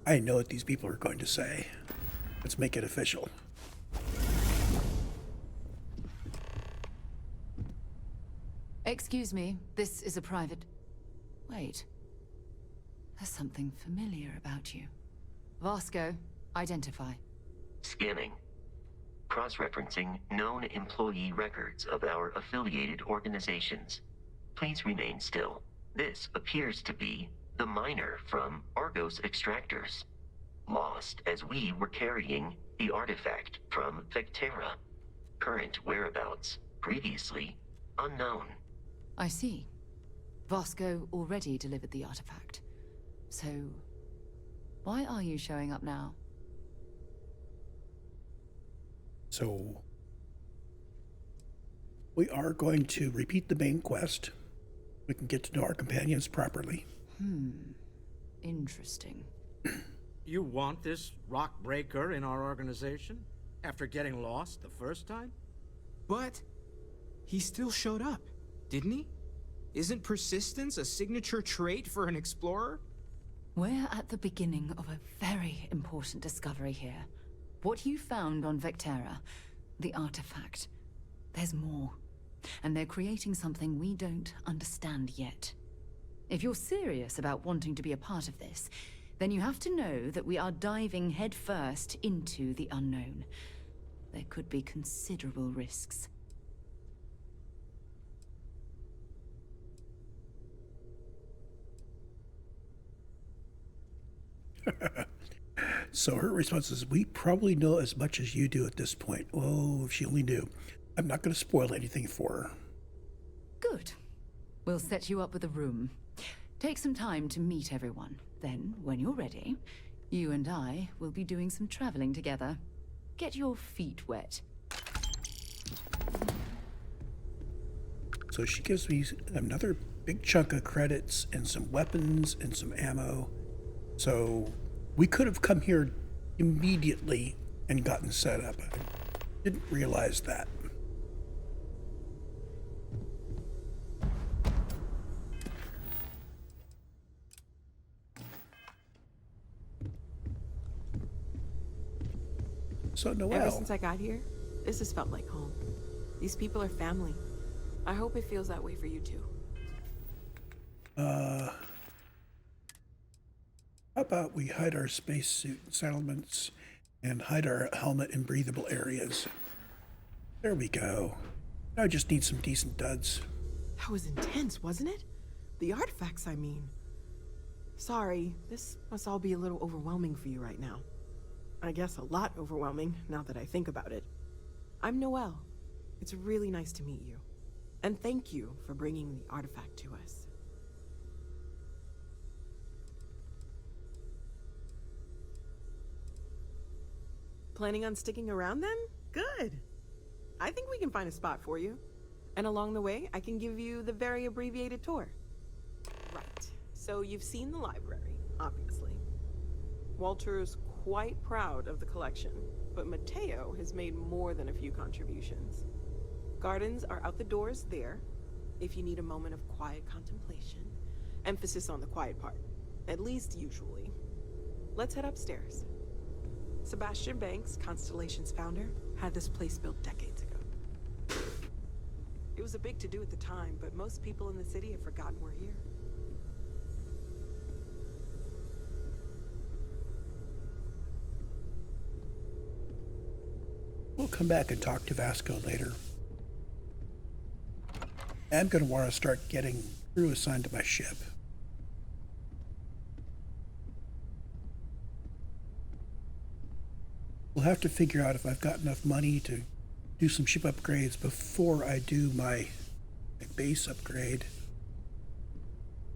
I know what these people are going to say. Let's make it official. Excuse me, this is a private... Wait. There's something familiar about you. Vasco, identify. Scanning. Cross-referencing known employee records of our affiliated organizations. Please remain still. This appears to be the miner from Argos Extractors. Lost as we were carrying the artifact from Vectera. Current whereabouts, previously unknown. I see. Vasco already delivered the artifact. So, why are you showing up now? So, we are going to repeat the main quest. We can get to know our companions properly. Interesting. You want this rock breaker in our organization? After getting lost the first time? But he still showed up, didn't he? Isn't persistence a signature trait for an explorer? We're at the beginning of a very important discovery here. What you found on Vectera, the artifact, there's more. And they're creating something we don't understand yet. If you're serious about wanting to be a part of this, then you have to know that we are diving headfirst into the unknown. There could be considerable risks. So her response is, we probably know as much as you do at this point. Oh, if she only knew. I'm not going to spoil anything for her. Good. We'll set you up with a room. Take some time to meet everyone. Then, when you're ready, you and I will be doing some traveling together. Get your feet wet. So she gives me another big chunk of credits and some weapons and some ammo. So we could have come here immediately and gotten set up. I didn't realize that. So Noelle. Ever since I got here, this has felt like home. These people are family. I hope it feels that way for you too. How about we hide our spacesuit in settlements and hide our helmet in breathable areas? There we go. Now I just need some decent duds. That was intense, wasn't it? The artifacts, I mean. Sorry, this must all be a little overwhelming for you right now. I guess a lot overwhelming, now that I think about it. I'm Noelle. It's really nice to meet you. And thank you for bringing the artifact to us. Planning on sticking around then? Good. I think we can find a spot for you. And along the way, I can give you the very abbreviated tour. Right. So you've seen the library, obviously. Walter's quite proud of the collection, but Mateo has made more than a few contributions. Gardens are out the doors there, if you need a moment of quiet contemplation. Emphasis on the quiet part, at least usually. Let's head upstairs. Sebastian Banks, Constellation's founder, had this place built decades ago. It was a big to-do at the time, but most people in the city have forgotten we're here. We'll come back and talk to Vasco later. I'm going to want to start getting crew assigned to my ship. We'll have to figure out if I've got enough money to do some ship upgrades before I do my base upgrade.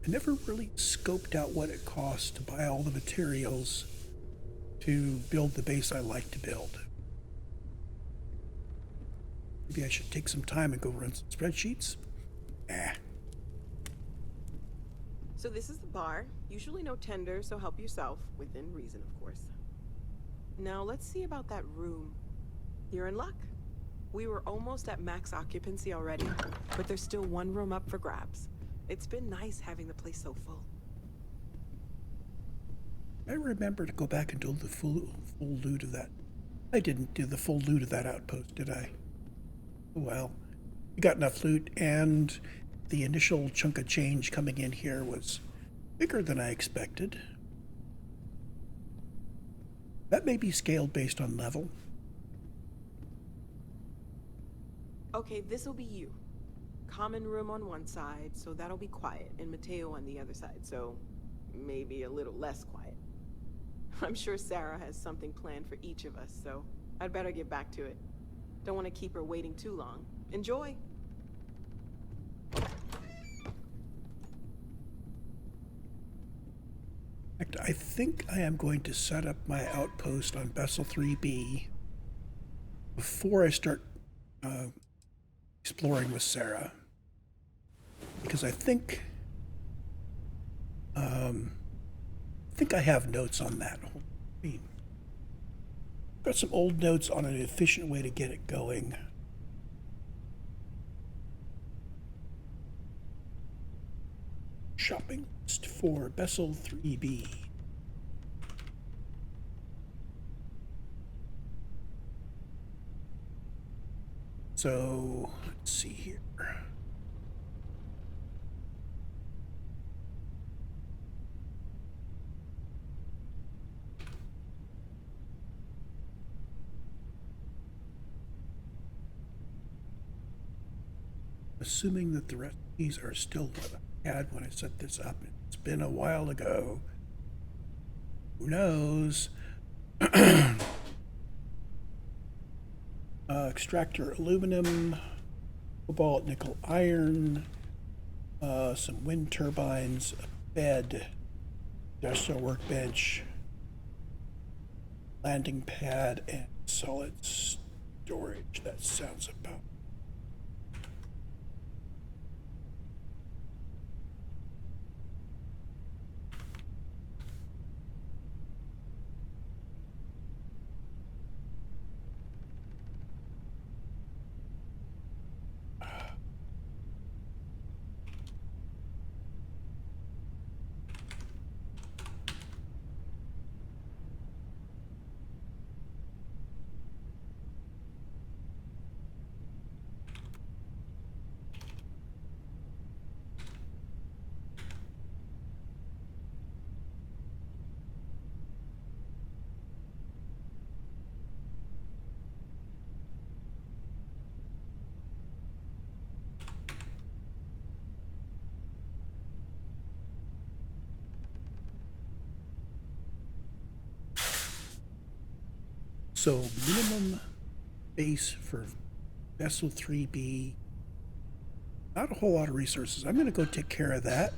I never really scoped out what it costs to buy all the materials to build the base I like to build. Maybe I should take some time and go run some spreadsheets. So this is the bar. Usually no tender, so help yourself, within reason, of course. Now let's see about that room. You're in luck. We were almost at max occupancy already, but there's still one room up for grabs. It's been nice having the place so full. I remember to go back and do the full loot of that. I didn't do the full loot of that outpost, did I? Well, we got enough loot, and the initial chunk of change coming in here was bigger than I expected. That may be scaled based on level. Okay, this'll be you. Common room on one side, so that'll be quiet, and Mateo on the other side, so maybe a little less quiet. I'm sure Sarah has something planned for each of us, so I'd better get back to it. Don't want to keep her waiting too long. Enjoy! In fact, I think I am going to set up my outpost on Bessel III-b before I start exploring with Sarah, because I think I have notes on that whole theme. Got some old notes on an efficient way to get it going. Shopping list for Bessel III-b. So, let's see here. Assuming that the recipes are still what I had when I set this up. It's been a while ago. Who knows? Extractor aluminum, cobalt, nickel, iron, some wind turbines, a bed, industrial workbench, landing pad, and solid storage. That sounds about. So minimum base for Bessel III-b. Not a whole lot of resources. I'm going to go take care of that.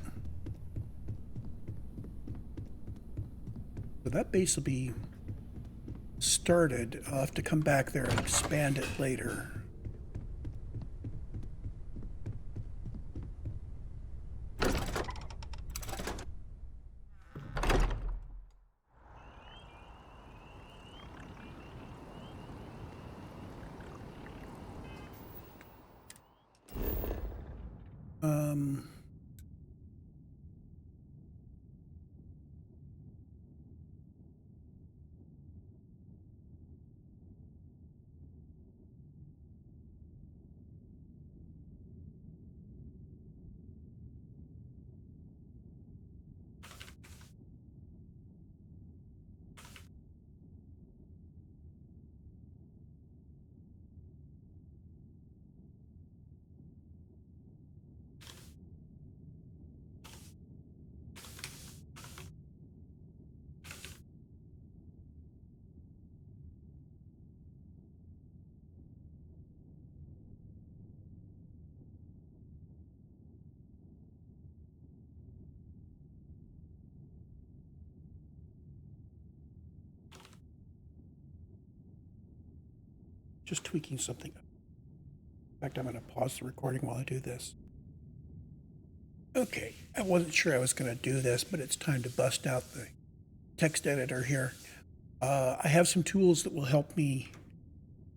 So that base will be started. I'll have to come back there and expand it later. Just tweaking something. In fact, I'm going to pause the recording while I do this. Okay, I wasn't sure I was going to do this, but it's time to bust out the text editor here. I have some tools that will help me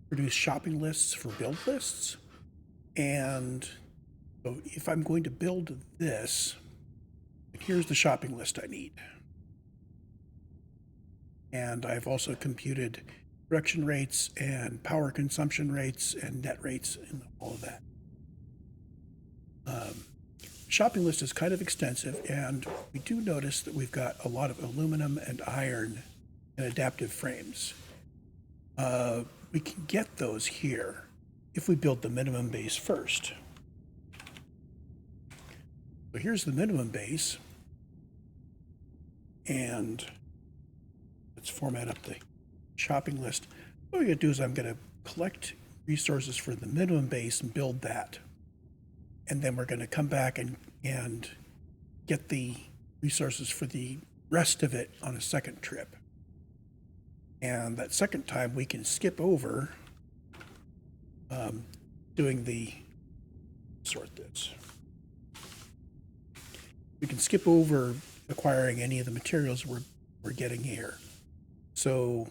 produce shopping lists for build lists. And so if I'm going to build this, here's the shopping list I need. And I've also computed production rates and power consumption rates and net rates and all of that. Shopping list is kind of extensive, and we do notice that we've got a lot of aluminum and iron and adaptive frames. We can get those here if we build the minimum base first. So here's the minimum base, and let's format up the shopping list. What we're going to do is I'm going to collect resources for the minimum base and build that. And then we're going to come back and get the resources for the rest of it on a second trip. And that second time we can skip over doing the, sort this. We can skip over acquiring any of the materials we're getting here. So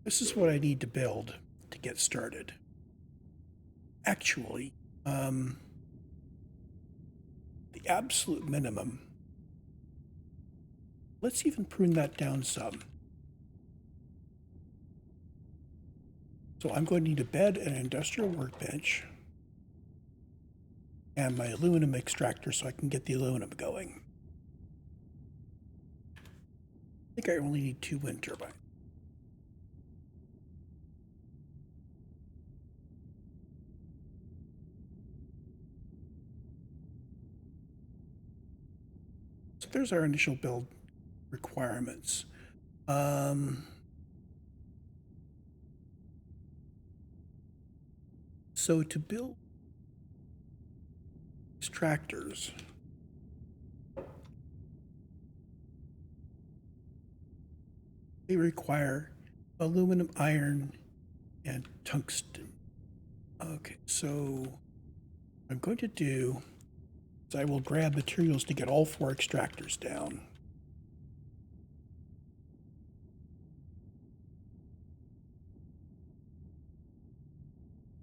this is what I need to build to get started. Actually, the absolute minimum, let's even prune that down some. So I'm going to need a bed, an industrial workbench, and my aluminum extractor so I can get the aluminum going. I think I only need 2 wind turbines. So there's our initial build requirements. So to build extractors, they require aluminum, iron, and tungsten. Okay, so what I'm going to do is I will grab materials to get all 4 extractors down.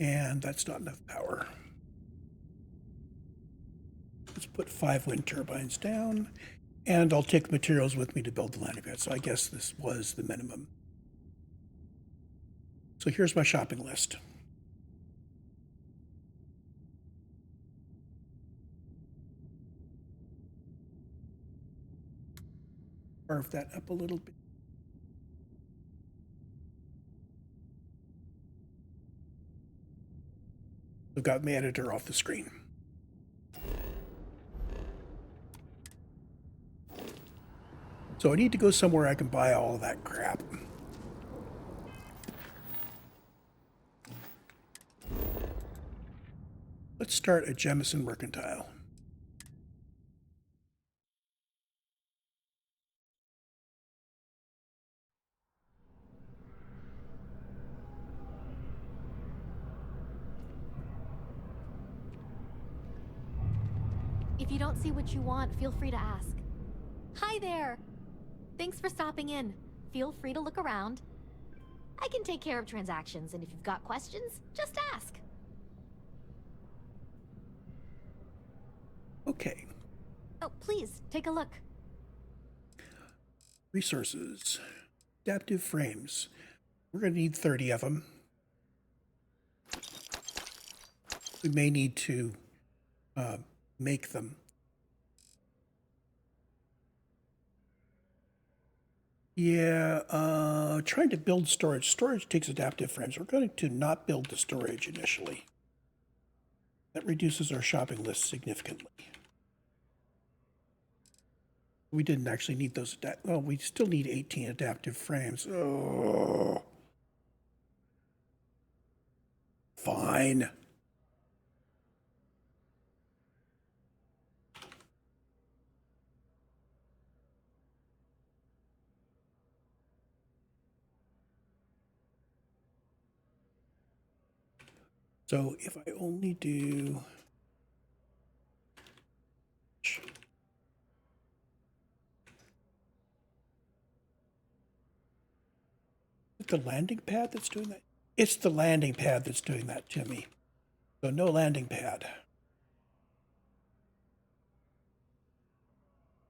And that's not enough power. Let's put 5 wind turbines down, and I'll take materials with me to build the landing pad. So I guess this was the minimum. So here's my shopping list. Carve that up a little bit. I've got my editor off the screen. So I need to go somewhere I can buy all of that crap. Let's start at Jemison Mercantile. If you don't see what you want, feel free to ask. Hi there! Thanks for stopping in. Feel free to look around. I can take care of transactions, and if you've got questions, just ask. Okay. Oh, please, take a look. Resources. Adaptive frames. We're going to need 30 of them. We may need to make them. Yeah, trying to build storage. Storage takes adaptive frames. We're going to not build the storage initially. That reduces our shopping list significantly. We didn't actually need those. Well, we still need 18 adaptive frames. Oh. Fine. So if I only do the landing pad that's doing that? It's the landing pad that's doing that to me. So no landing pad.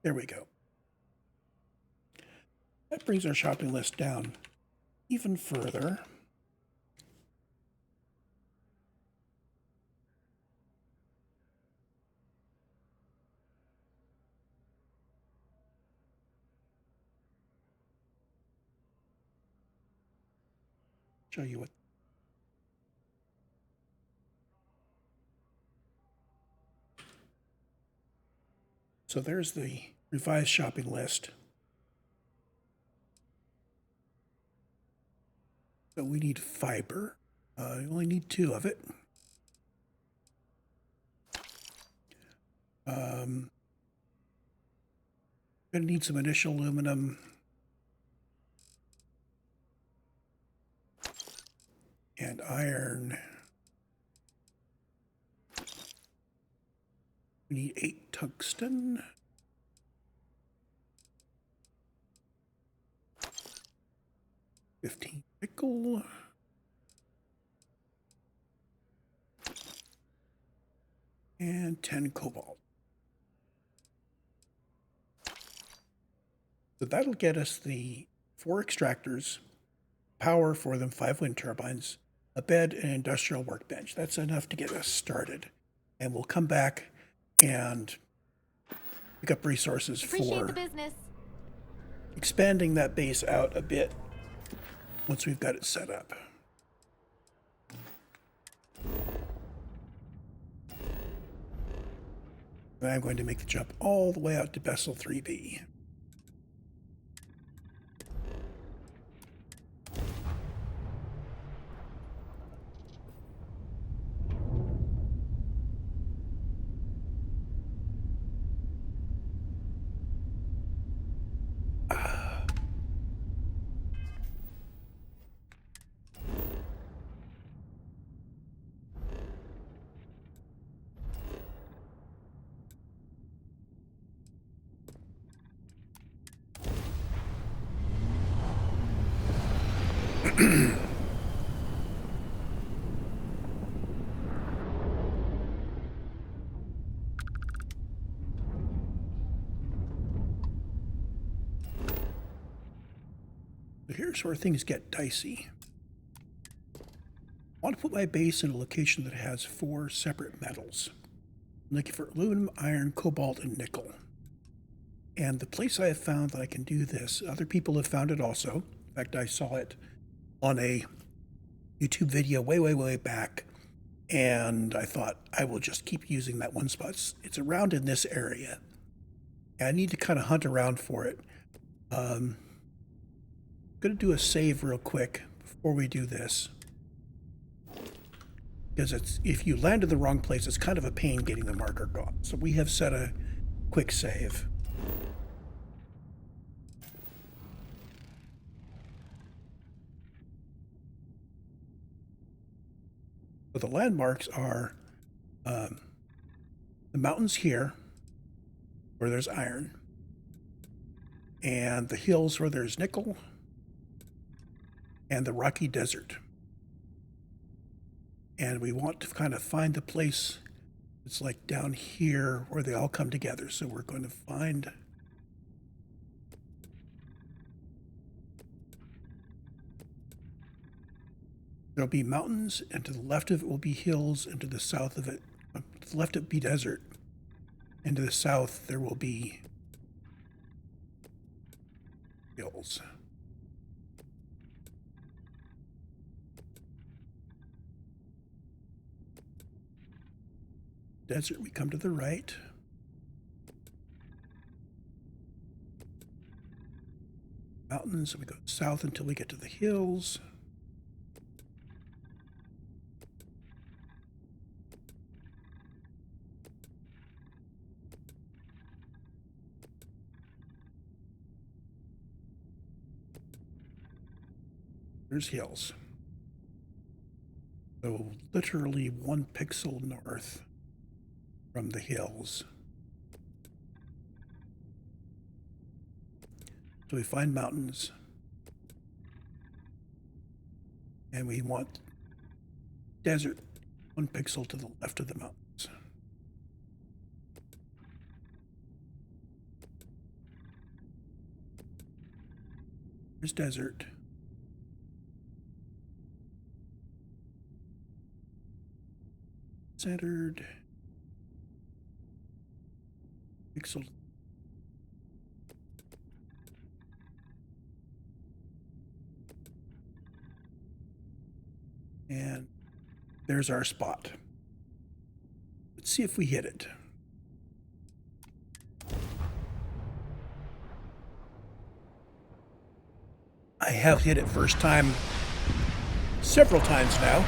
There we go. That brings our shopping list down even further. Show you what. So there's the revised shopping list. So we need fiber. You only need 2 of it. Gonna need some initial aluminum. And iron. We need 8 tungsten. $15 nickel. And 10 cobalt. So that'll get us the 4 extractors, power for them, 5 wind turbines, a bed, and an industrial workbench. That's enough to get us started. And we'll come back and pick up resources Appreciate for the business. expanding that base out a bit once we've got it set up. And I'm going to make the jump all the way out to Bessel III-b. Here's where things get dicey. I want to put my base in a location that has 4 separate metals. I'm looking for aluminum, iron, cobalt, and nickel. And the place I have found that I can do this, other people have found it also. In fact, I saw it on a YouTube video way back, and I thought I will just keep using that one spot. It's around in this area. And I need to kind of hunt around for it. I'm going to do a save real quick before we do this. Because if you land in the wrong place, it's kind of a pain getting the marker gone. So we have set a quick save. So the landmarks are the mountains here, where there's iron, and the hills where there's nickel, and the rocky desert. And we want to kind of find the place that's like down here where they all come together. So we're going to find there'll be mountains, and to the left of it will be hills, and to the south of it, to the left it will be desert, and to the south there will be hills. Desert, we come to the right. Mountains, we go south until we get to the hills. There's hills. So literally 1 pixel north from the hills. So we find mountains, and we want desert 1 pixel to the left of the mountains. There's desert. Centered. Pixel. And there's our spot. Let's see if we hit it. I have hit it first time several times now.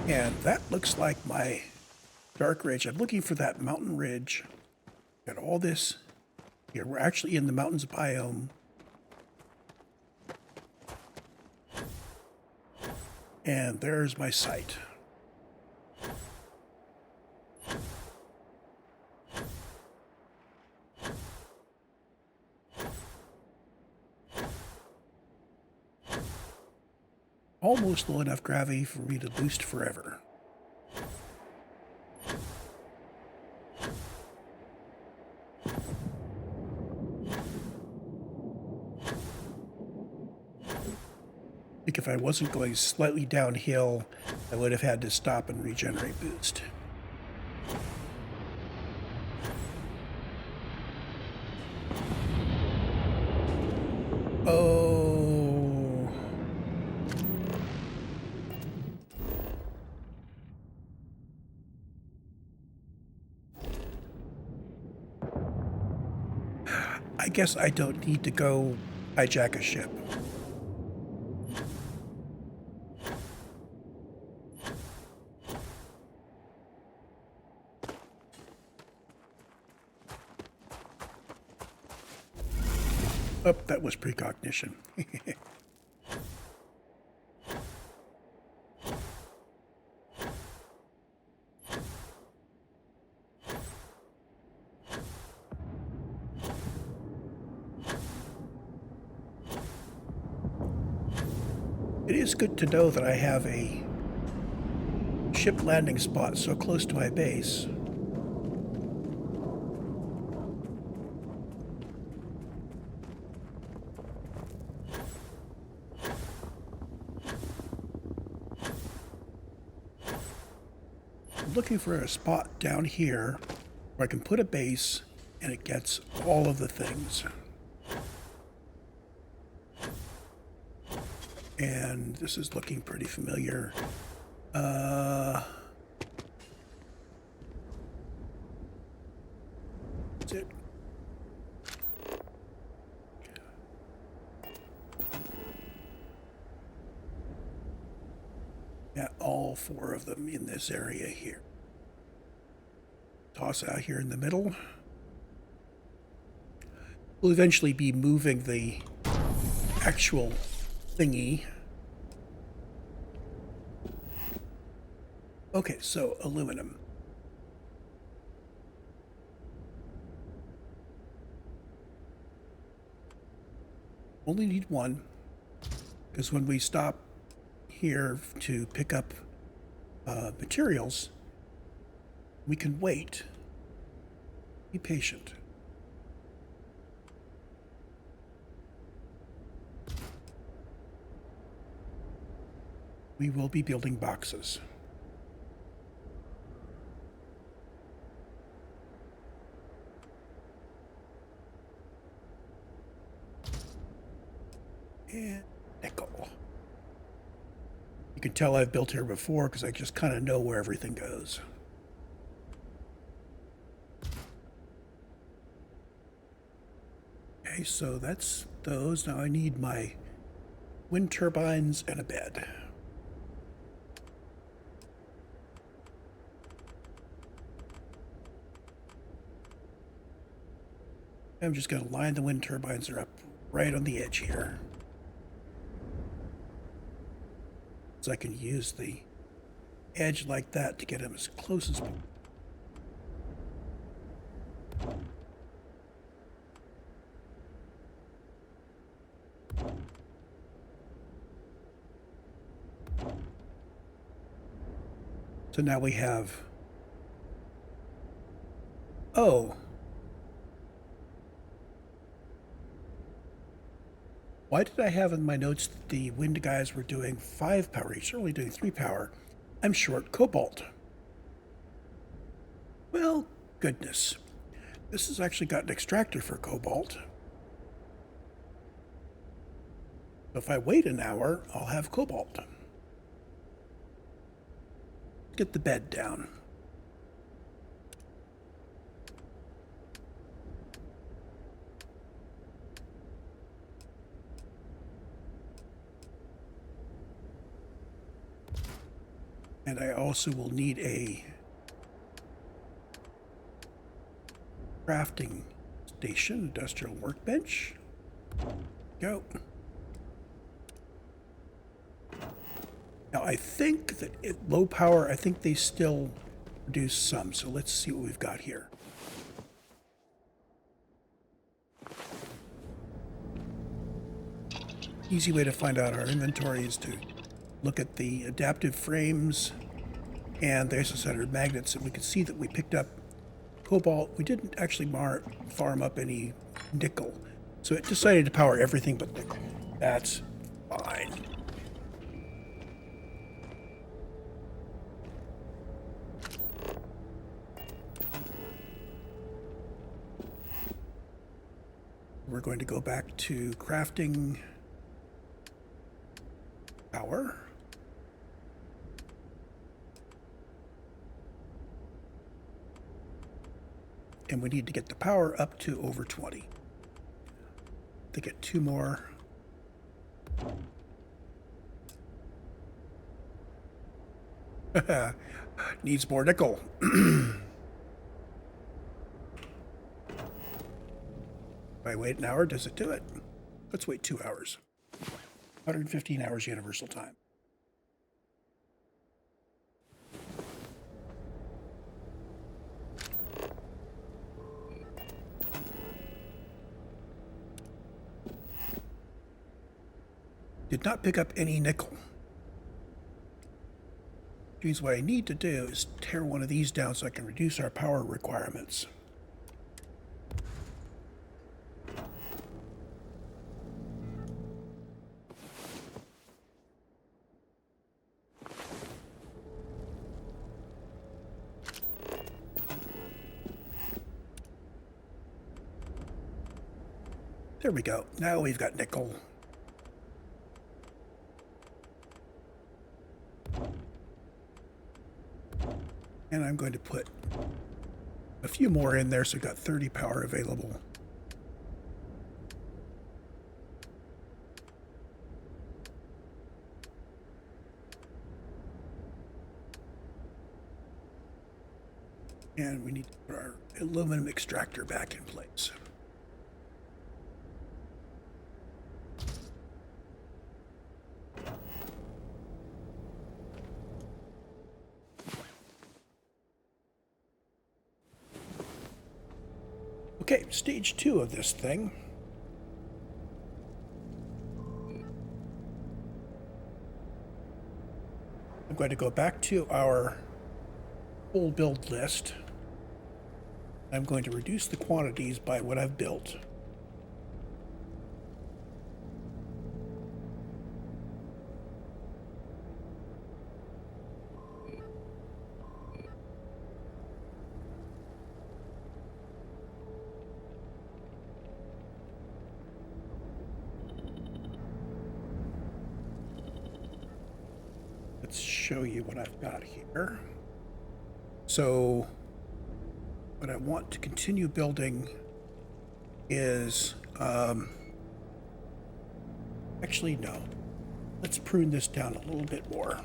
And that looks like my dark ridge. I'm looking for that mountain ridge. Got all this here. We're actually in the mountains biome. And there's my site. Almost low enough gravity for me to boost forever. I think if I wasn't going slightly downhill, I would have had to stop and regenerate boost. Oh. I guess I don't need to go hijack a ship. Oh, that was precognition. It is good to know that I have a ship landing spot so close to my base. I'm looking for a spot down here where I can put a base and it gets all of the things. And this is looking pretty familiar. That's it. Yeah, all four of them in this area here. Toss out here in the middle. We'll eventually be moving the actual thingy. Okay, so aluminum. Only need one, because when we stop here to pick up materials, we can wait. Be patient. We will be building boxes. And nickel. You can tell I've built here before because I just kind of know where everything goes. Okay, so that's those. Now I need my wind turbines and a bed. I'm just going to line the wind turbines are up right on the edge here. So I can use the edge like that to get them as close as possible. So now we have... Oh. Why did I have in my notes that the wind guys were doing 5 power? He's only doing 3 power. I'm short cobalt. Well, goodness. This has actually got an extractor for cobalt. So if I wait an hour, I'll have cobalt. Get the bed down. And I also will need a crafting station, industrial workbench. Go. Now I think that at low power, I think they still produce some. So let's see what we've got here. Easy way to find out our inventory is to look at the adaptive frames and the isocentered magnets, and we can see that we picked up cobalt. We didn't actually farm up any nickel, so it decided to power everything but nickel. That's fine. We're going to go back to crafting power. And we need to get the power up to over 20. To get 2 more. Needs more nickel. If I wait an hour, does it do it? Let's wait 2 hours. 115 hours universal time. Did not pick up any nickel. Which means what I need to do is tear one of these down so I can reduce our power requirements. There we go. Now we've got nickel. And I'm going to put a few more in there, so I've got 30 power available. And we need to put our aluminum extractor back in place. Okay, stage 2 of this thing. I'm going to go back to our full build list. I'm going to reduce the quantities by what I've built. Let's show you what I've got here. So what I want to continue building is, actually no, let's prune this down a little bit more.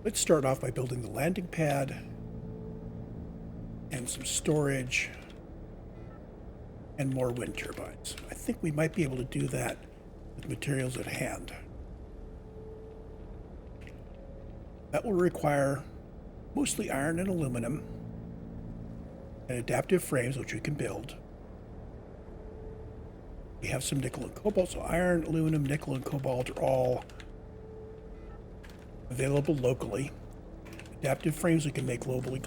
Let's start off by building the landing pad and some storage and more wind turbines. I think we might be able to do that with materials at hand. That will require mostly iron and aluminum and adaptive frames, which we can build. We have some nickel and cobalt, so iron, aluminum, nickel, and cobalt are all available locally. Adaptive frames we can make globally,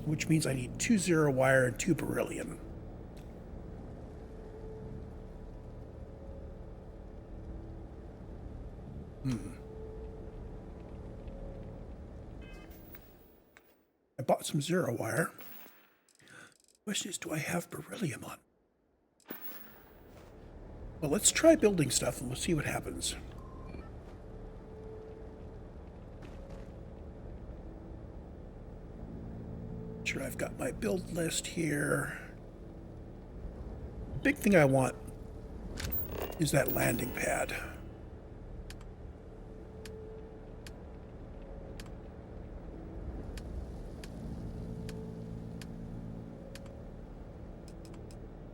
which means I need 2 zero wire and 2 beryllium. I bought some zero wire. Question is, do I have beryllium on? Well, let's try building stuff and we'll see what happens. Sure, I've got my build list here. Big thing I want is that landing pad.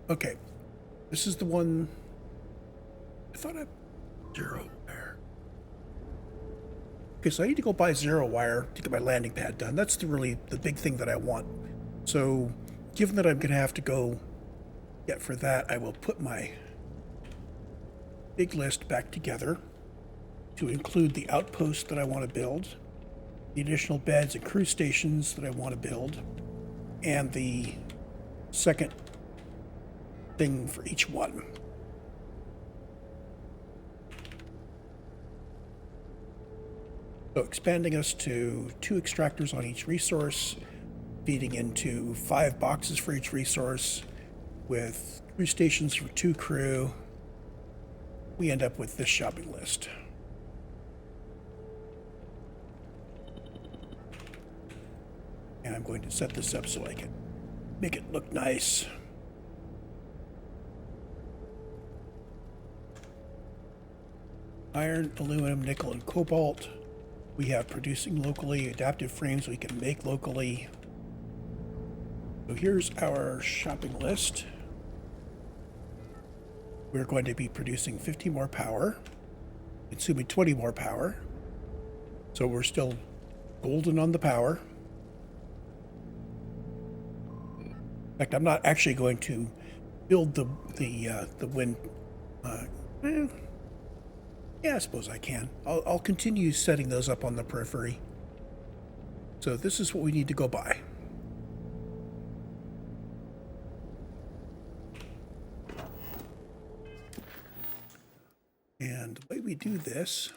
Okay, this is the one. I thought I zero wire. Okay, so I need to go buy zero wire to get my landing pad done. That's the big thing that I want. So, given that I'm going to have to go get for that, I will put my big list back together to include the outpost that I want to build, the additional beds and crew stations that I want to build, and the second thing for each one. So expanding us to 2 extractors on each resource, feeding into 5 boxes for each resource, with crew stations for 2 crew, we end up with this shopping list. And I'm going to set this up so I can make it look nice. Iron, aluminum, nickel, and cobalt. We have producing locally, adaptive frames we can make locally. So here's our shopping list. We're going to be producing 50 more power, consuming 20 more power. So we're still golden on the power. In fact, I'm not actually going to build the wind. Yeah, I suppose I can. I'll continue setting those up on the periphery. So this is what we need to go buy. And the way we do this,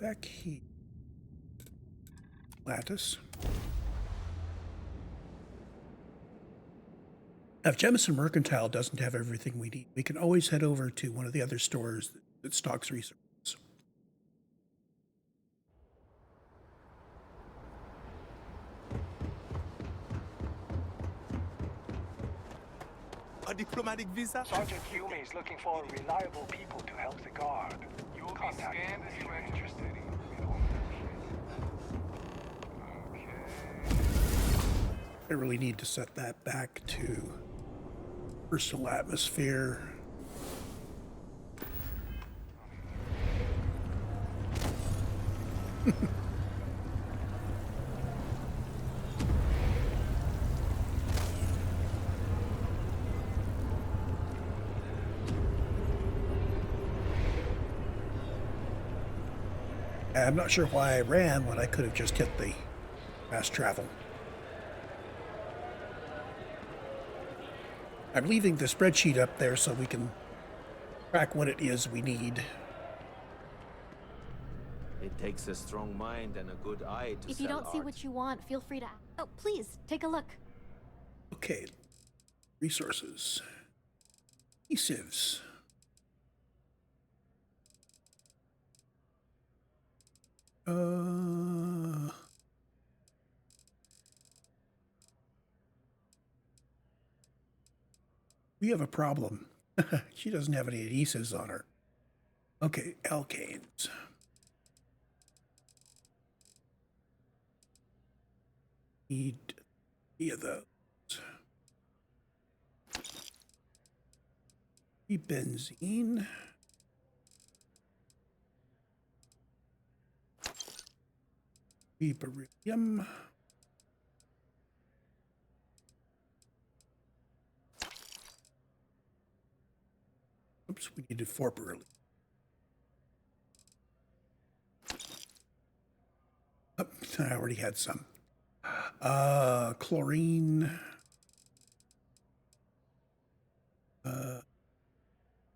back here, lattice. Now, if Jemison Mercantile doesn't have everything we need, we can always head over to one of the other stores that stocks resources. A diplomatic visa? Sergeant Hume is looking for reliable people to help the guard. You will contact him if you are interested. I really need to set that back to personal atmosphere. I'm not sure why I ran when I could have just hit the fast travel. I'm leaving the spreadsheet up there so we can track what it is we need. It takes a strong mind and a good eye to If you sell don't see art. what you want, feel free to... Oh, please, take a look. Okay, resources, adhesives. We have a problem. She doesn't have any adhesives on her. Okay, alkanes. Need 3 of those. benzene. Beryllium. Oops, we needed 4 beryllium. Oh, I already had some. Chlorine.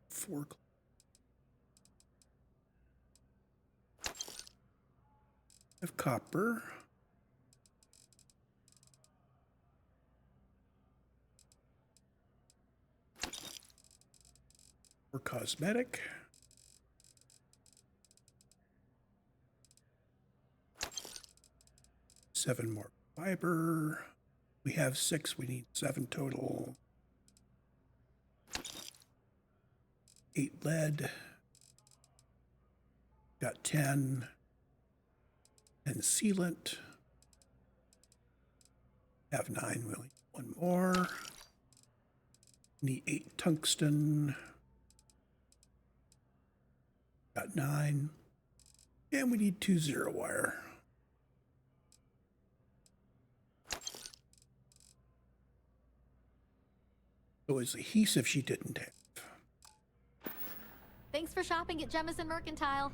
4. Of copper. For cosmetic. 7 more fiber. We have 6. We need 7 total. 8 lead. Got 10. And sealant. Have 9. We'll need 1 more. Need 8 tungsten. Got 9. And we need 2 0 wire. So it's adhesive she didn't have. Thanks for shopping at Jemison Mercantile.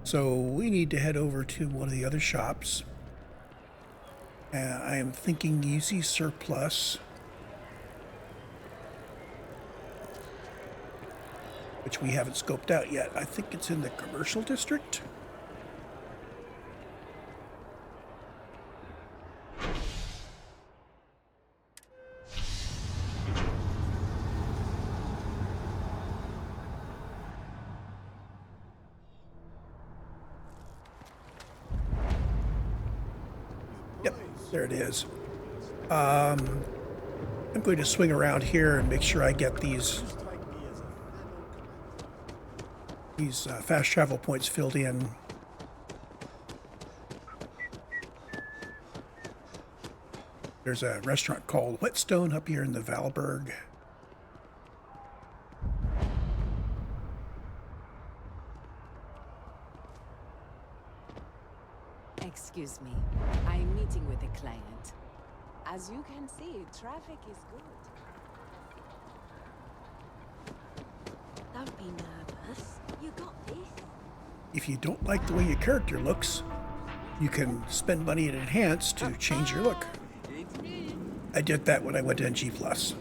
So we need to head over to one of the other shops. I am thinking UC Surplus, which we haven't scoped out yet. I think it's in the commercial district. Yep, there it is. I'm going to swing around here and make sure I get these fast travel points filled in. There's a restaurant called Whetstone up here in the Valberg. Excuse me, I'm meeting with a client. As you can see, traffic is good. Don't be nervous. You got this. If you don't like the way your character looks, you can spend money in Enhance to change your look. I did that when I went to NG+. Didn't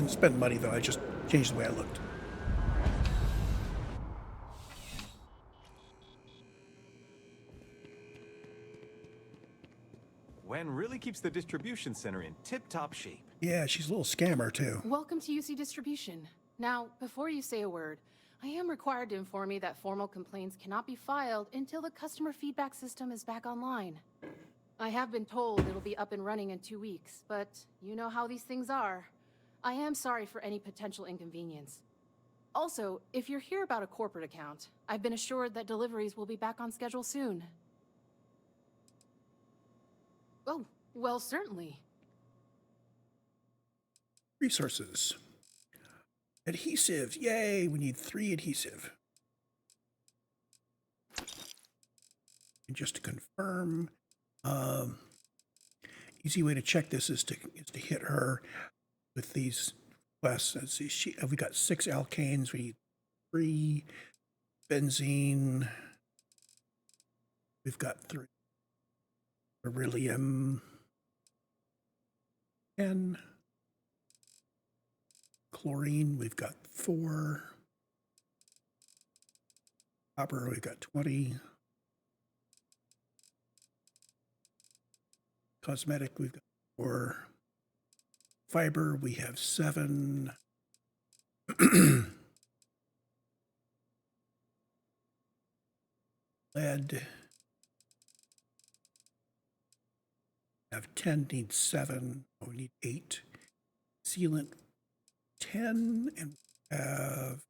spend money though, I just changed the way I looked. Wen really keeps the distribution center in tip-top shape. Yeah, she's a little scammer too. Welcome to UC Distribution. Now, before you say a word, I am required to inform you that formal complaints cannot be filed until the customer feedback system is back online. I have been told it'll be up and running in 2 weeks, but you know how these things are. I am sorry for any potential inconvenience. Also, if you're here about a corporate account, I've been assured that deliveries will be back on schedule soon. Oh, well, certainly. Resources. Adhesive. Yay, we need 3 adhesive. And just to confirm, easy way to check this is to hit her with these quests. Let's see, we got 6 alkanes. We need 3 benzene. We've got 3 beryllium. 10 chlorine. We've got 4 copper. We've got 20. Cosmetic, we've got 4. Fiber, we have 7. Lead, have 10, need 7. Oh, we need 8. Sealant, 10, and we have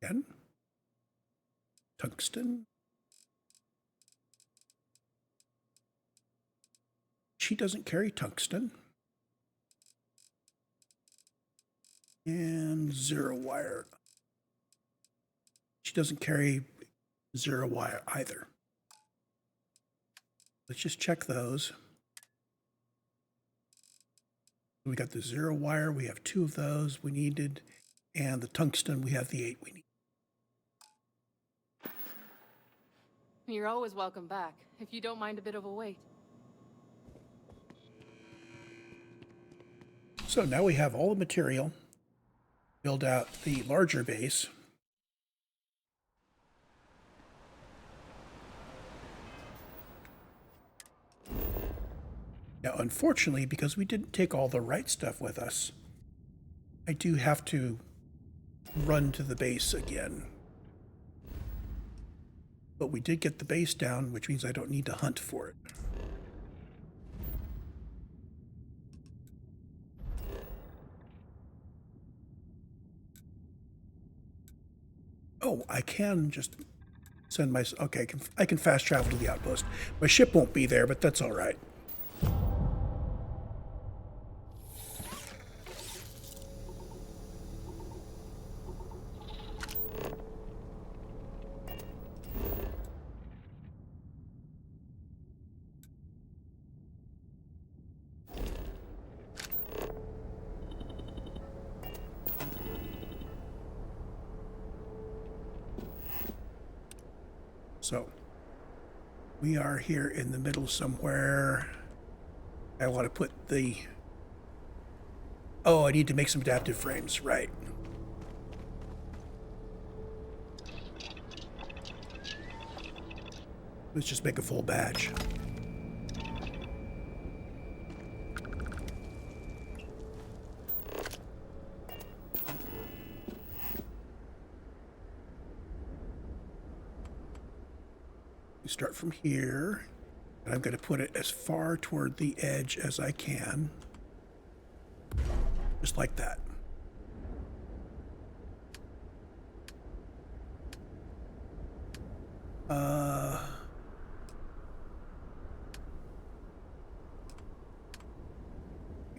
10. Tungsten. She doesn't carry tungsten. And 0 wire. She doesn't carry 0 wire either. Let's just check those. We got the 0 wire. We have 2 of those we needed. And the tungsten, we have the 8 we need. You're always welcome back, if you don't mind a bit of a wait. So now we have all the material. Build out the larger base. Now, unfortunately, because we didn't take all the right stuff with us, I do have to run to the base again. But we did get the base down, which means I don't need to hunt for it. Oh, I can just send my... Okay, I can fast travel to the outpost. My ship won't be there, but that's all right. So, we are here in the middle somewhere. I want to put the... Oh, I need to make some adaptive frames, right. Let's just make a full batch. Start from here, and I'm going to put it as far toward the edge as I can, just like that.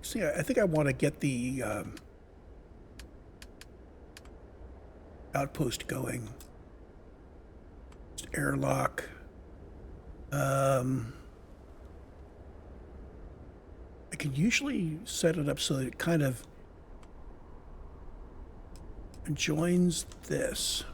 See, I think I want to get the outpost going. Just airlock. I can usually set it up so that it kind of joins this.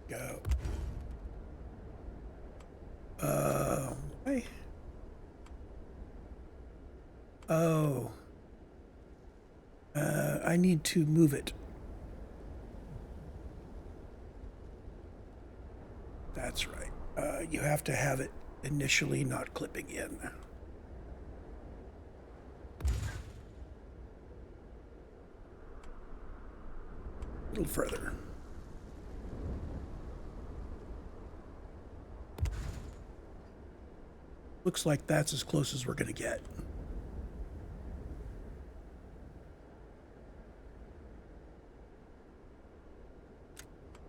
Go. Why? Oh. I need to move it. That's right. You have to have it initially not clipping in. A little further. Looks like that's as close as we're going to get.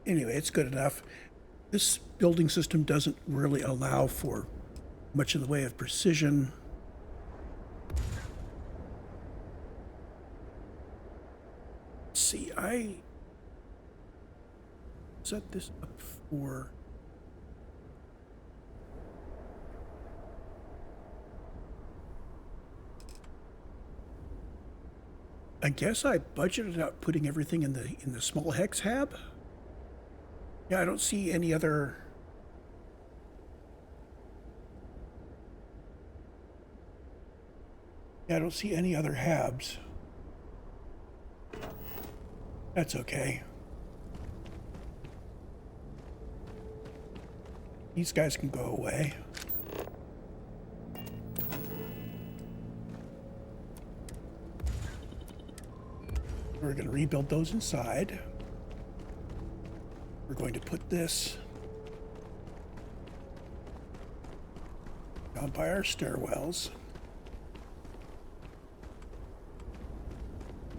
Anyway, it's good enough. This building system doesn't really allow for much in the way of precision. Let's see, I set this up for... I guess I budgeted out putting everything in the small hex hab. Yeah, I don't see any other. Yeah, I don't see any other habs. That's okay. These guys can go away. We're going to rebuild those inside. We're going to put this down by our stairwells.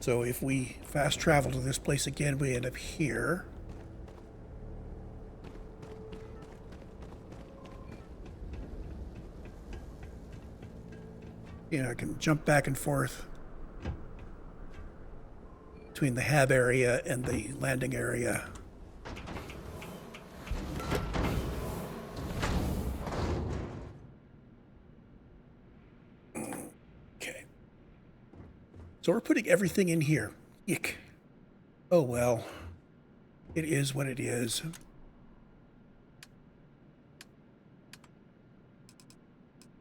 So if we fast travel to this place again, we end up here. You know, I can jump back and forth between the hab area and the landing area. Okay. So we're putting everything in here. Ick. Oh well. It is what it is.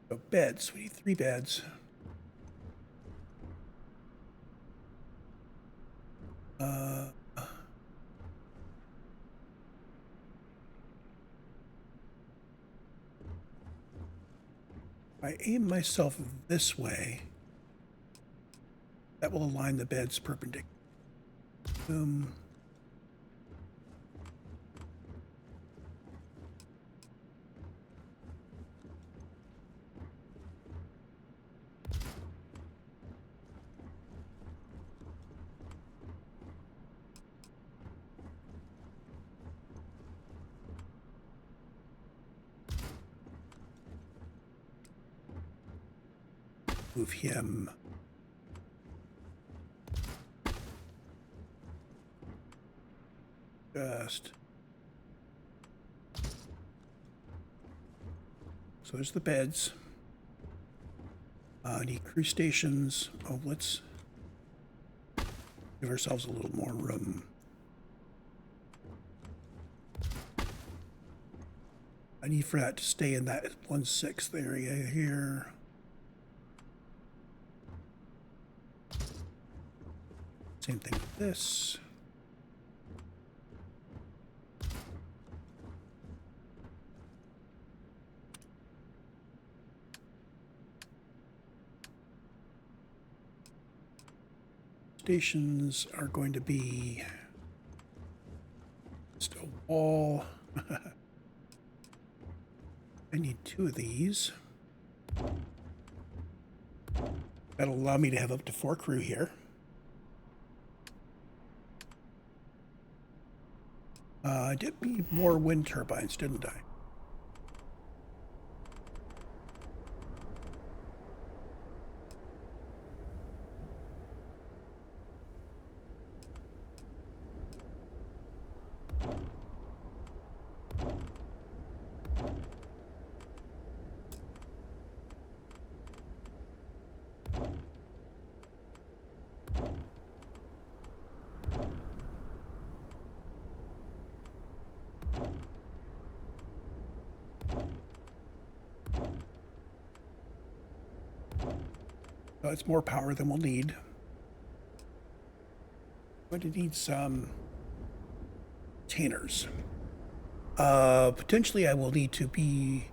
So beds. We need 3 beds. I aim myself this way. That will align the beds perpendicular. Move him. Just. So there's the beds. I need crew stations. Oh, let's give ourselves a little more room. I need for that to stay in that 1/6 area here. Same thing with this. Stations are going to be just a wall. I need 2 of these. That'll allow me to have up to 4 crew here. I did need more wind turbines, didn't I? It's more power than we'll need. Going to need some containers. Potentially I will need to be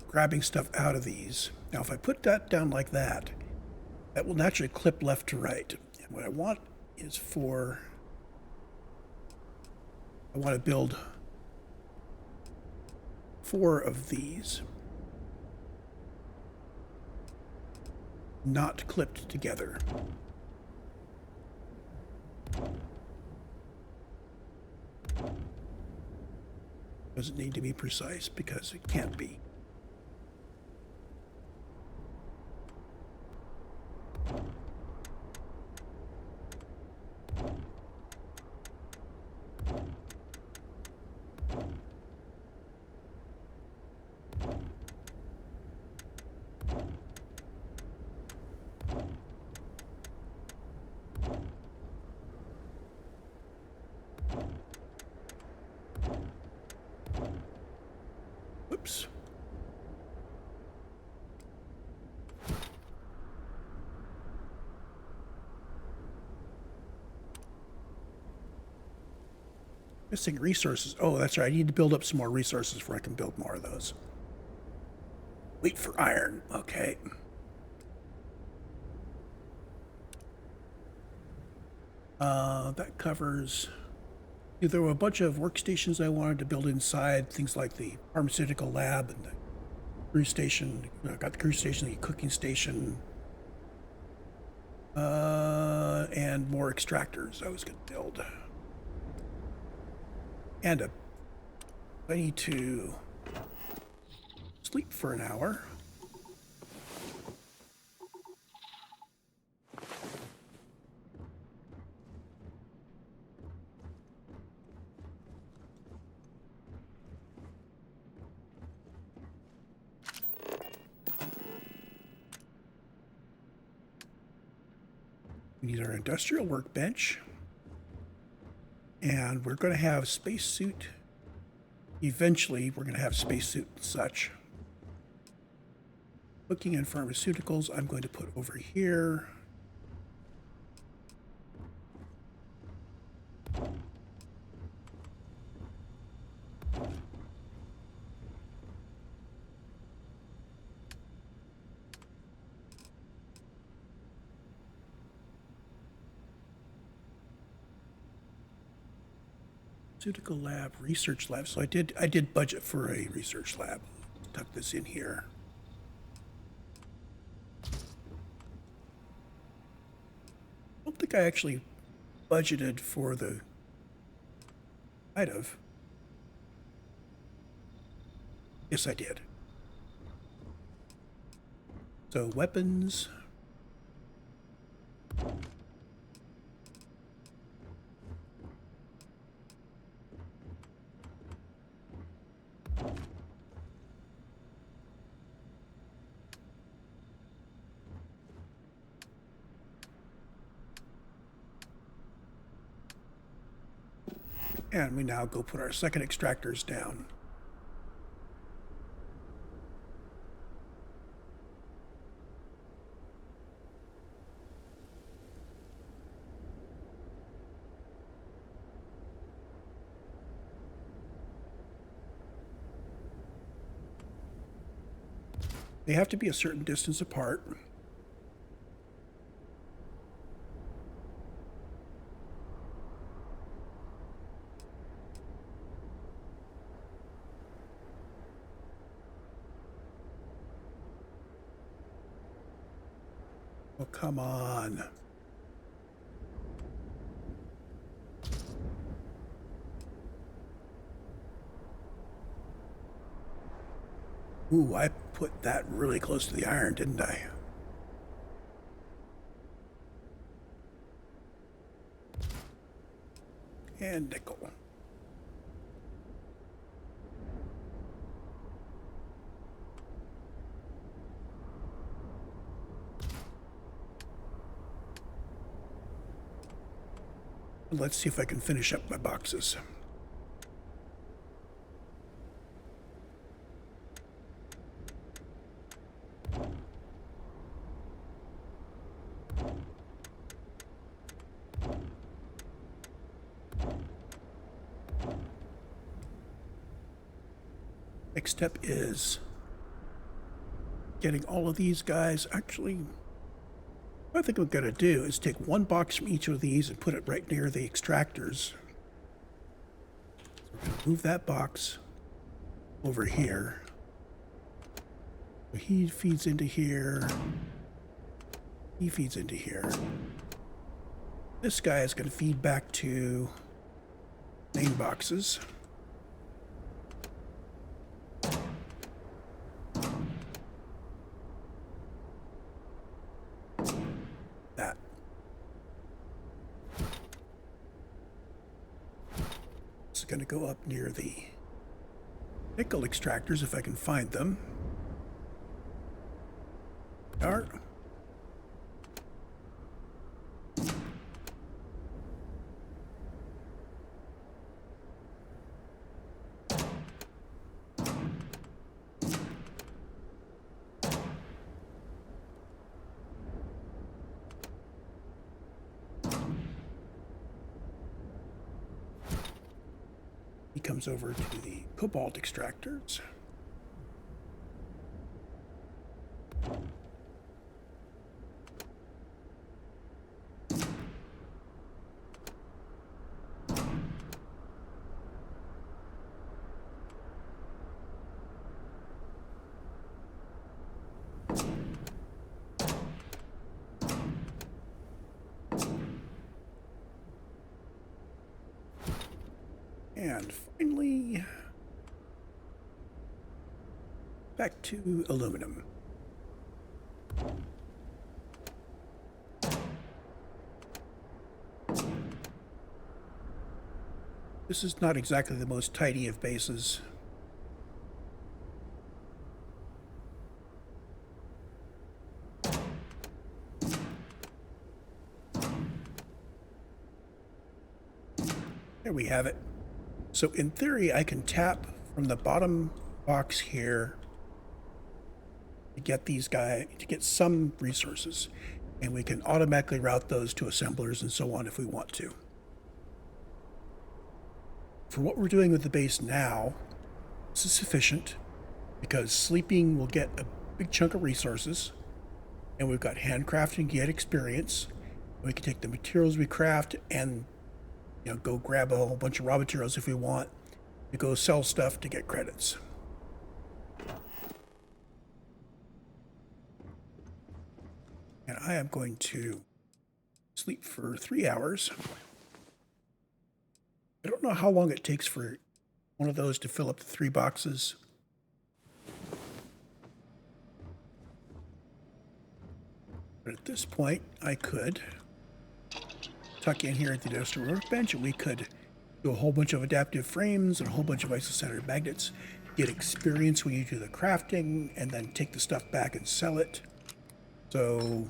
grabbing stuff out of these. Now if I put that down like that, that will naturally clip left to right. And what I want is I want to build 4 of these. Not clipped together. Doesn't need to be precise because it can't be. Oops. Missing resources. Oh, that's right. I need to build up some more resources before I can build more of those. Wait for iron. Okay. That covers... There were a bunch of workstations I wanted to build inside, things like the pharmaceutical lab and the crew station. I got the crew station, the cooking station. And and more extractors I was going to build. And I need to sleep for an hour. We need our industrial workbench. And we're going to have spacesuit. Eventually, we're going to have spacesuit and such. Looking in pharmaceuticals, I'm going to put over here. Pharmaceutical lab, research lab. So I did budget for a research lab. Tuck this in here. I don't think I actually budgeted for the. Might have. Yes, I did. So weapons. And we now go put our second extractors down. They have to be a certain distance apart. Oh, come on. Ooh, I put that really close to the iron, didn't I? And nickel. Let's see if I can finish up my boxes. Next step is getting all of these guys. Actually, what I think I'm going to do is take one box from each of these and put it right near the extractors. So we're going to move that box over here. He feeds into here. He feeds into here. This guy is going to feed back to main boxes. That. This is going to go up near the nickel extractors if I can find them. Are. He comes over to the cobalt extractors. And finally, back to aluminum. This is not exactly the most tidy of bases. There we have it. So in theory, I can tap from the bottom box here to get these guys, to get some resources, and we can automatically route those to assemblers and so on if we want to. For what we're doing with the base now, this is sufficient because sleeping will get a big chunk of resources, and we've got handcrafting to get experience. We can take the materials we craft and go grab a whole bunch of raw materials if we want to go sell stuff to get credits. And I am going to sleep for 3 hours. I don't know how long it takes for one of those to fill up the 3 boxes. But at this point, I could tuck in here at the industrial workbench, and we could do a whole bunch of adaptive frames and a whole bunch of isocentered magnets, get experience when you do the crafting, and then take the stuff back and sell it. So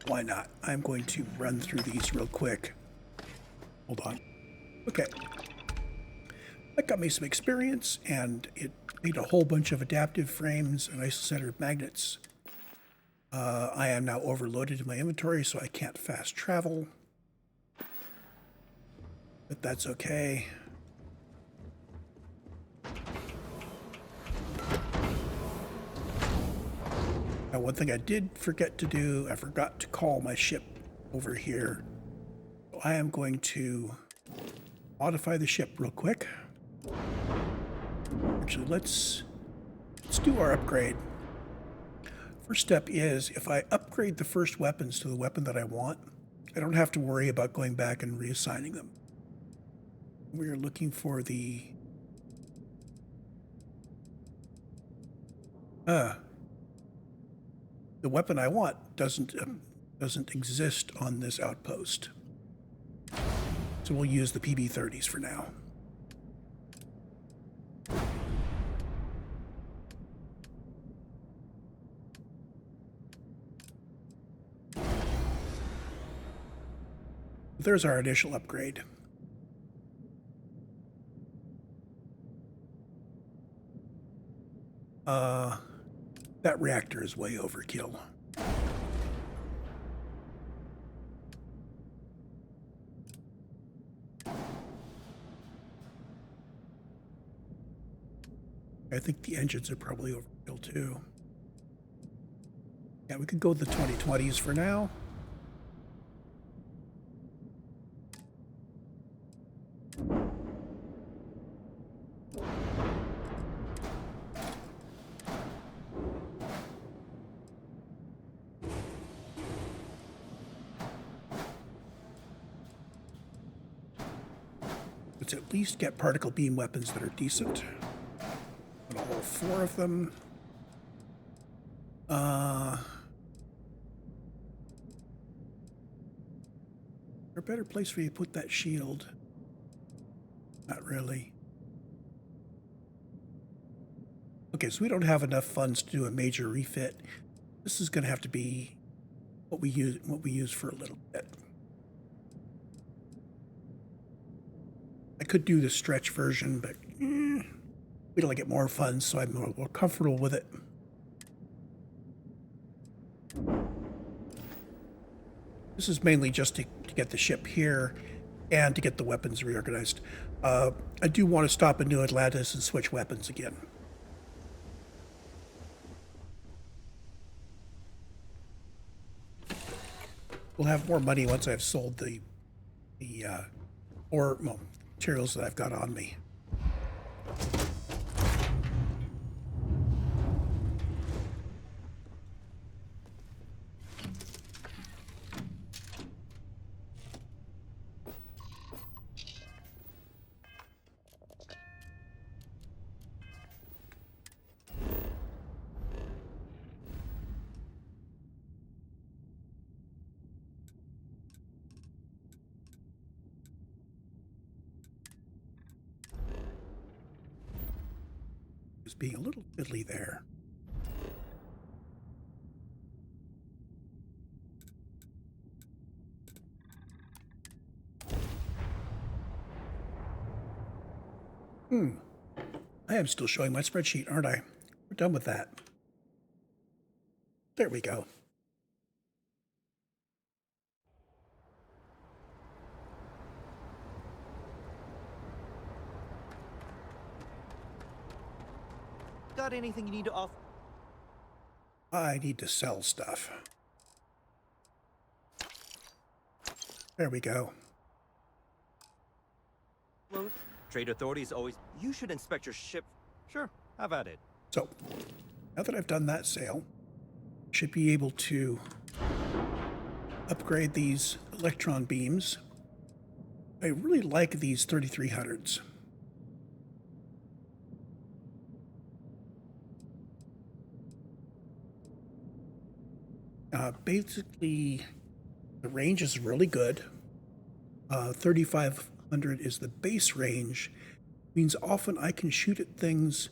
why not? I'm going to run through these real quick. Hold on. Okay. That got me some experience, and it made a whole bunch of adaptive frames and isocentered magnets. I am now overloaded in my inventory, so I can't fast travel. But that's okay. Now, one thing I did forget to do, I forgot to call my ship over here. So I am going to modify the ship real quick. Actually, let's do our upgrade. First step is, if I upgrade the first weapons to the weapon that I want, I don't have to worry about going back and reassigning them. We're looking for the weapon I want doesn't exist on this outpost. So we'll use the PB-30s for now. There's our initial upgrade. That reactor is way overkill. I think the engines are probably overkill too. Yeah, we could go with the 2020s for now. Let's at least get particle beam weapons that are decent. And all 4 of them. Is there a better place for you to put that shield? Not really. Okay, so we don't have enough funds to do a major refit. This is going to have to be what we use for a little bit. I could do the stretch version, but wait till I get more funds, so I'm more comfortable with it. This is mainly just to get the ship here and to get the weapons reorganized. I do want to stop in New Atlantis and switch weapons again. We'll have more money once I've sold the materials that I've got on me. was being a little fiddly there. I am still showing my spreadsheet, aren't I? We're done with that. There we go. Got anything you need to offer? I need to sell stuff. There we go. Trade authorities always... You should inspect your ship. Sure, have at it. So, now that I've done that sale, should be able to upgrade these electron beams. I really like these 3300s. Basically, the range is really good. 3500 is the base range. Means often I can shoot at things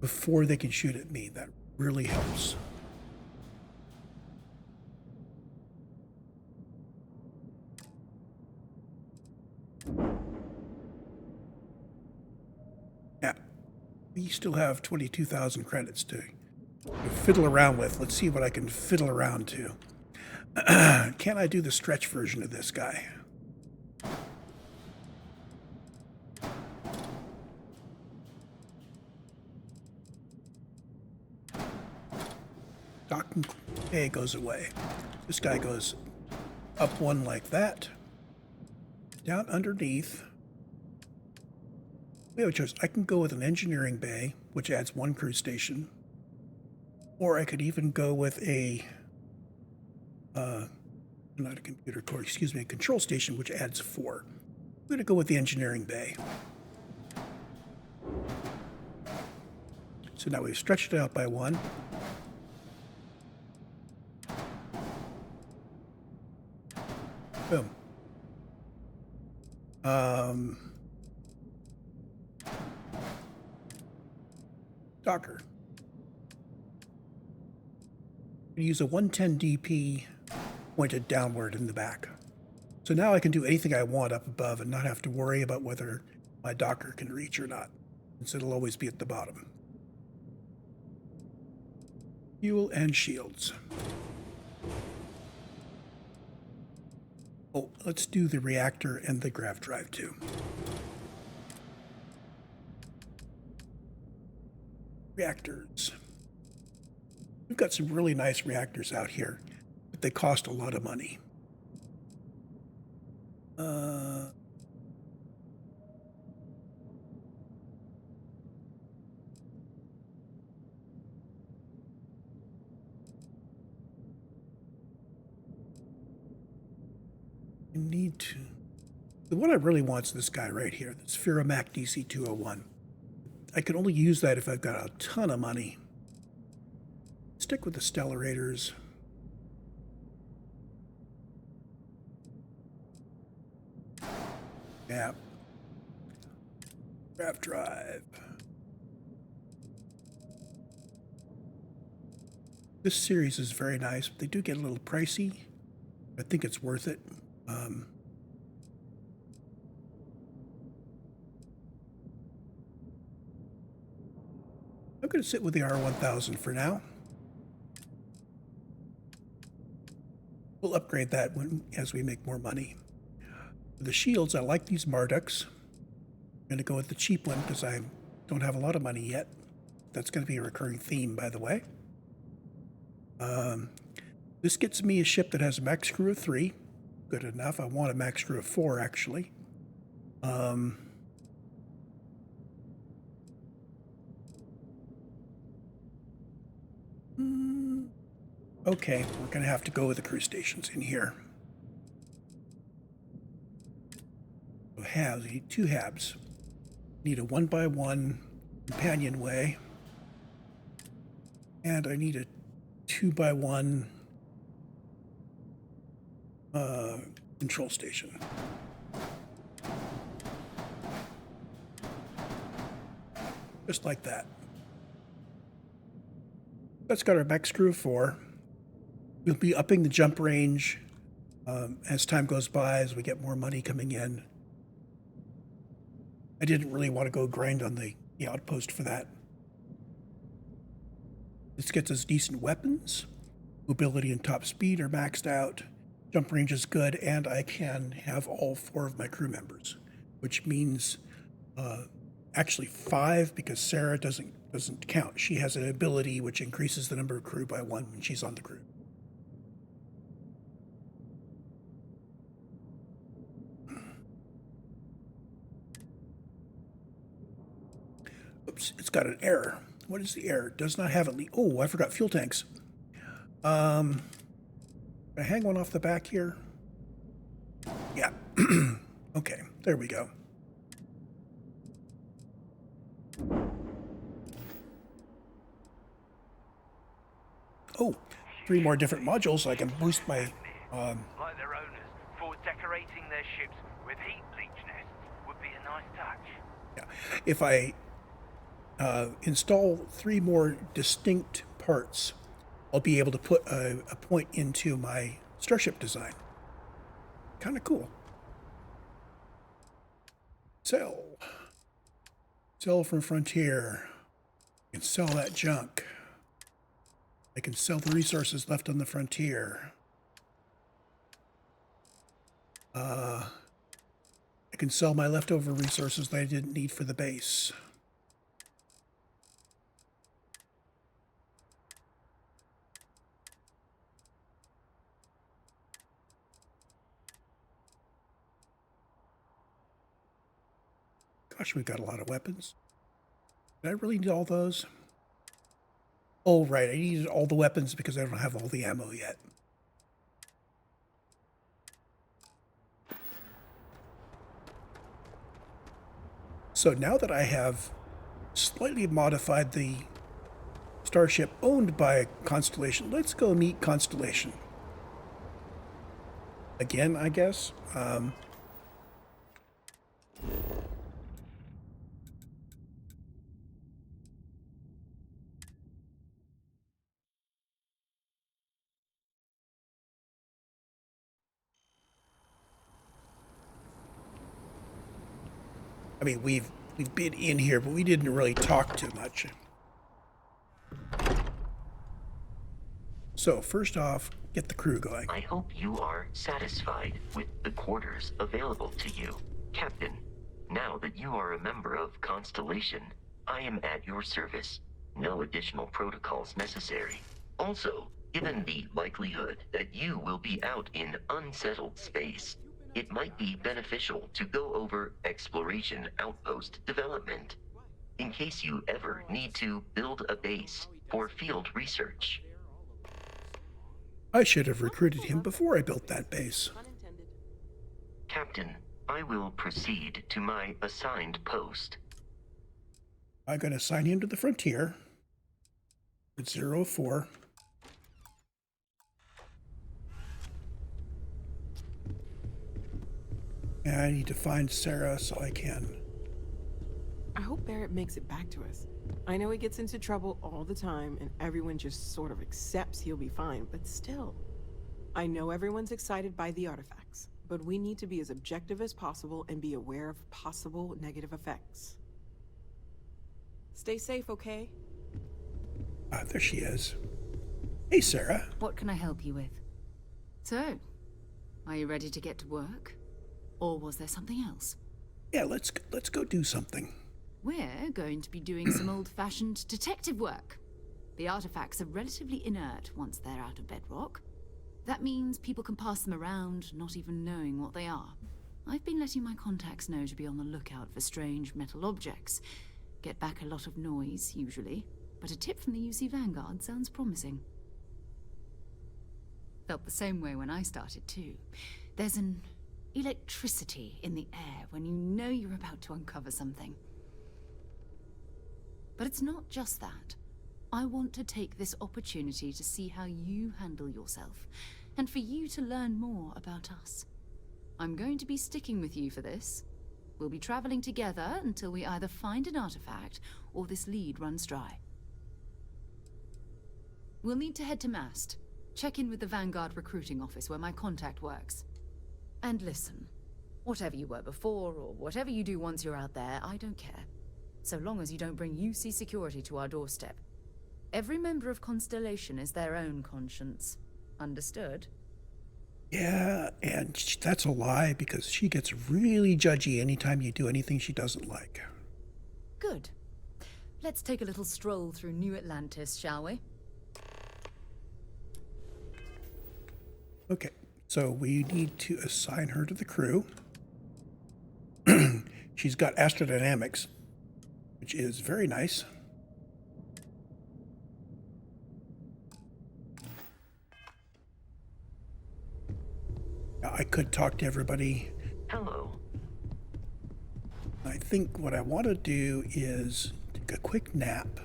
before they can shoot at me. That really helps. Yeah, we still have 22,000 credits to fiddle around with. Let's see what I can fiddle around to. Can I do the stretch version of this guy? Docking A goes away. This guy goes up one like that. Down underneath. We have a choice. I can go with an engineering bay, which adds one crew station. Or I could even go with a, not a computer core, excuse me, a control station, which adds 4. I'm going to go with the engineering bay. So now we've stretched it out by 1. Boom. Docker. Use a 110 DP pointed downward in the back. So now I can do anything I want up above and not have to worry about whether my Docker can reach or not, since it'll always be at the bottom. Fuel and shields. Oh, let's do the reactor and the grav drive too. Reactors. We've got some really nice reactors out here, but they cost a lot of money. I need to... The one I really want is this guy right here, this Ferromac DC-201. I can only use that if I've got a ton of money. Stick with the Stellarators. Yeah. Grav drive. This series is very nice. They do get a little pricey. I think it's worth it. I'm going to sit with the R1000 for now. We'll upgrade that as we make more money. For the shields, I like these Marduks. I'm going to go with the cheap one because I don't have a lot of money yet. That's going to be a recurring theme, by the way. This gets me a ship that has a max crew of 3. Good enough. I want a max crew of 4, actually. Okay, we're going to have to go with the crew stations in here. So halves, I need 2 halves. Need a 1x1 companionway. And I need a 2x1 control station. Just like that. That's got our mech crew of 4. We'll be upping the jump range as time goes by, as we get more money coming in. I didn't really want to go grind on the outpost for that. This gets us decent weapons. Mobility and top speed are maxed out. Jump range is good, and I can have all 4 of my crew members, which means actually 5, because Sarah doesn't count. She has an ability which increases the number of crew by 1 when she's on the crew. Oops, it's got an error. What is the error? Does not have it. Oh, I forgot fuel tanks. Can I hang one off the back here? Yeah. Okay, there we go. Oh, 3 more different modules, so I can boost my... Like their owners, for decorating their ships with heat bleach nests would be a nice touch. Yeah. If I install 3 more distinct parts, I'll be able to put a point into my starship design. Kind of cool. Sell. Sell from Frontier. I can sell that junk. I can sell the resources left on the Frontier. I can sell my leftover resources that I didn't need for the base. Gosh, we've got a lot of weapons. Did I really need all those? Oh, right. I needed all the weapons because I don't have all the ammo yet. So now that I have slightly modified the starship owned by Constellation, let's go meet Constellation. Again, I guess. I mean, we've been in here, but we didn't really talk too much. So, first off, get the crew going. I hope you are satisfied with the quarters available to you, Captain. Now that you are a member of Constellation, I am at your service. No additional protocols necessary. Also, given the likelihood that you will be out in unsettled space, it might be beneficial to go over exploration outpost development, in case you ever need to build a base for field research. I should have recruited him before I built that base. Captain, I will proceed to my assigned post. I'm going to assign him to the Frontier. It's 04. And I need to find Sarah so I can. I hope Barrett makes it back to us. I know he gets into trouble all the time, and everyone just sort of accepts he'll be fine, but still. I know everyone's excited by the artifacts, but we need to be as objective as possible and be aware of possible negative effects. Stay safe, okay? There she is. Hey, Sarah. What can I help you with? So, are you ready to get to work? Or was there something else? Yeah, let's go do something. We're going to be doing some old-fashioned detective work. The artifacts are relatively inert once they're out of bedrock. That means people can pass them around, not even knowing what they are. I've been letting my contacts know to be on the lookout for strange metal objects. Get back a lot of noise, usually, but a tip from the UC Vanguard sounds promising. Felt the same way when I started, too. There's an electricity in the air when you know you're about to uncover something. But it's not just that. I want to take this opportunity to see how you handle yourself, and for you to learn more about us. I'm going to be sticking with you for this. We'll be traveling together until we either find an artifact or this lead runs dry. We'll need to head to Mast. Check in with the Vanguard recruiting office where my contact works. And listen, whatever you were before, or whatever you do once you're out there, I don't care. So long as you don't bring UC security to our doorstep. Every member of Constellation is their own conscience. Understood? Yeah, and that's a lie because she gets really judgy anytime you do anything she doesn't like. Good. Let's take a little stroll through New Atlantis, shall we? Okay, so we need to assign her to the crew. She's got astrodynamics, which is very nice. Now, I could talk to everybody. Hello. I think what I want to do is take a quick nap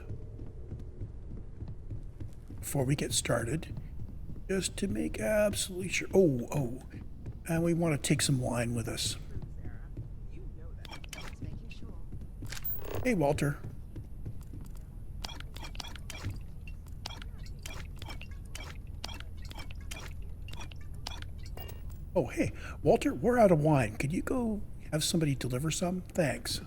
before we get started, just to make absolutely sure. Oh, and we want to take some wine with us. Hey, Walter. Oh, hey, Walter, we're out of wine. Could you go have somebody deliver some? Thanks.